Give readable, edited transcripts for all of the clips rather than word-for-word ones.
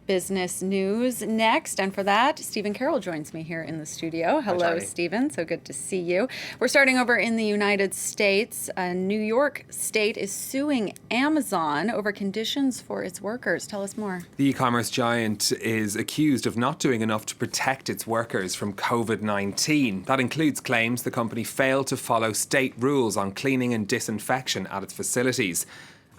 business news next. And for that, Stephen Carroll joins me here in the studio. Hello, Stephen. So good to see you. We're starting over in the United States. New York State is suing Amazon over conditions for its workers. Tell us more. The e-commerce giant is accused of not doing enough to protect its workers from COVID-19. That includes claims the company failed to follow state rules on cleaning and disinfection at its facilities.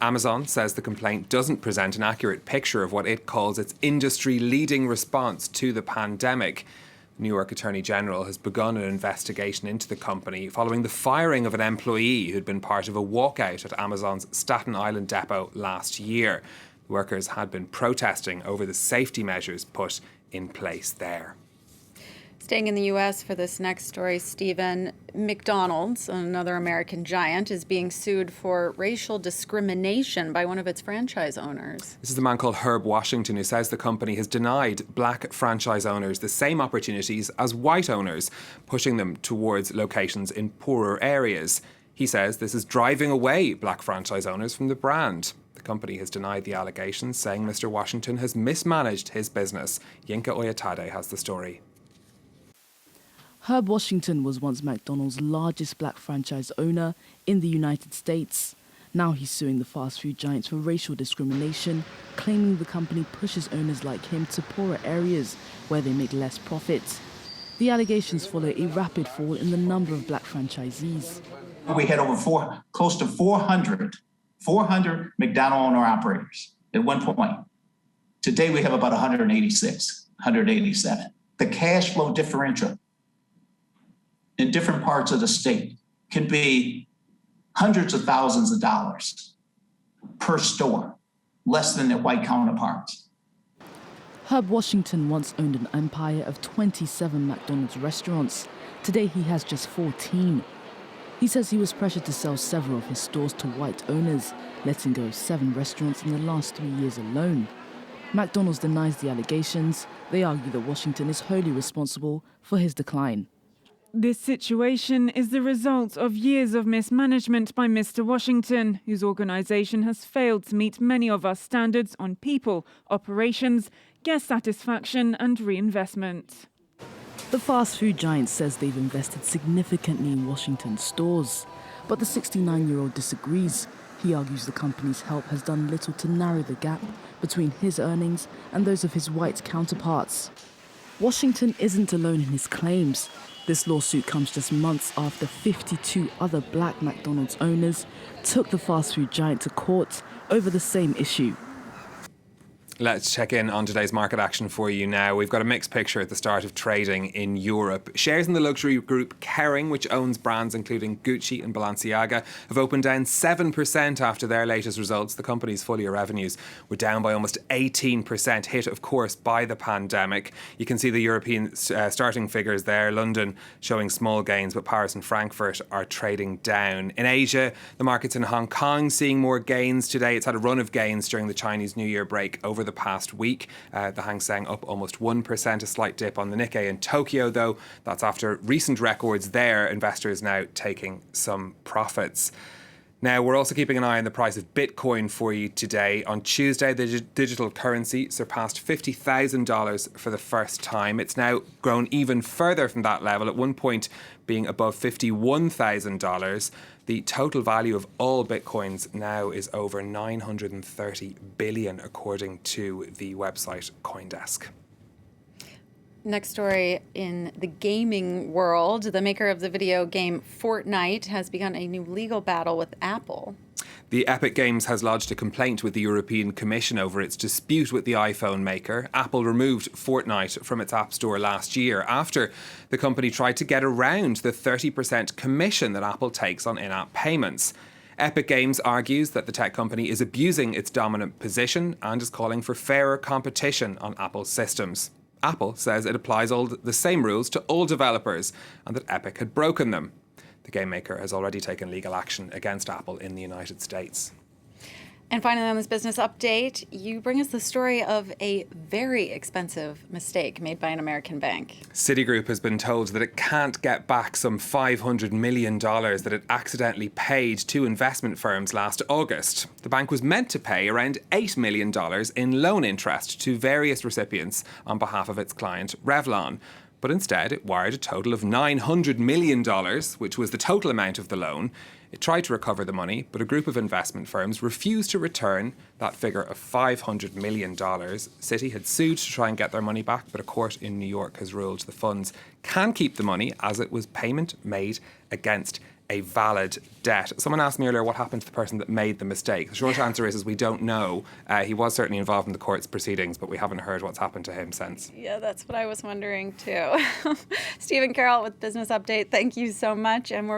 Amazon says the complaint doesn't present an accurate picture of what it calls its industry-leading response to the pandemic. The New York Attorney General has begun an investigation into the company following the firing of an employee who'd been part of a walkout at Amazon's Staten Island depot last year. The workers had been protesting over the safety measures put in place there. Staying in the U.S. for this next story, Stephen, McDonald's, another American giant, is being sued for racial discrimination by one of its franchise owners. This is a man called Herb Washington who says the company has denied black franchise owners the same opportunities as white owners, pushing them towards locations in poorer areas. He says this is driving away black franchise owners from the brand. The company has denied the allegations, saying Mr. Washington has mismanaged his business. Yinka Oyatade has the story. Herb Washington was once McDonald's largest black franchise owner in the United States. Now he's suing the fast food giants for racial discrimination, claiming the company pushes owners like him to poorer areas where they make less profit. The allegations follow a rapid fall in the number of black franchisees. We had close to 400 McDonald's owner-operators at one point. Today we have about 186, 187. The cash flow differential in different parts of the state can be hundreds of thousands of dollars per store, less than their white counterparts. Herb Washington once owned an empire of 27 McDonald's restaurants. Today he has just 14. He says he was pressured to sell several of his stores to white owners, letting go of 7 restaurants in the last 3 years alone. McDonald's denies the allegations. They argue that Washington is wholly responsible for his decline. This situation is the result of years of mismanagement by Mr. Washington, whose organisation has failed to meet many of our standards on people, operations, guest satisfaction and reinvestment. The fast food giant says they've invested significantly in Washington's stores, but the 69-year-old disagrees. He argues the company's help has done little to narrow the gap between his earnings and those of his white counterparts. Washington isn't alone in his claims. This lawsuit comes just months after 52 other black McDonald's owners took the fast food giant to court over the same issue. Let's check in on today's market action for you now. We've got a mixed picture at the start of trading in Europe. Shares in the luxury group Kering, which owns brands including Gucci and Balenciaga, have opened down 7% after their latest results. The company's full-year revenues were down by almost 18%, hit, of course, by the pandemic. You can see the European starting figures there. London showing small gains, but Paris and Frankfurt are trading down. In Asia, the markets in Hong Kong seeing more gains today. It's had a run of gains during the Chinese New Year break over the past week. The Hang Seng up almost 1%, a slight dip on the Nikkei in Tokyo, though. That's after recent records there. Investors now taking some profits. Now, we're also keeping an eye on the price of Bitcoin for you today. On Tuesday, the digital currency surpassed $50,000 for the first time. It's now grown even further from that level, at one point being above $51,000. The total value of all Bitcoins now is over 930 billion, according to the website CoinDesk. Next story in the gaming world. The maker of the video game Fortnite has begun a new legal battle with Apple. The Epic Games has lodged a complaint with the European Commission over its dispute with the iPhone maker. Apple removed Fortnite from its App Store last year after the company tried to get around the 30% commission that Apple takes on in-app payments. Epic Games argues that the tech company is abusing its dominant position and is calling for fairer competition on Apple's systems. Apple says it applies all the same rules to all developers and that Epic had broken them. The game maker has already taken legal action against Apple in the United States. And finally, on this business update, you bring us the story of a very expensive mistake made by an American bank. Citigroup has been told that it can't get back some $500 million that it accidentally paid to investment firms last August. The bank was meant to pay around $8 million in loan interest to various recipients on behalf of its client, Revlon. But instead, it wired a total of $900 million, which was the total amount of the loan. It tried to recover the money, but a group of investment firms refused to return that figure of $500 million. Citi had sued to try and get their money back, but a court in New York has ruled the funds can keep the money as it was payment made against a valid debt. Someone asked me earlier what happened to the person that made the mistake. The short answer is we don't know. He was certainly involved in the court's proceedings, but we haven't heard what's happened to him since. Yeah, that's what I was wondering too. Stephen Carroll with Business Update, thank you so much. And we're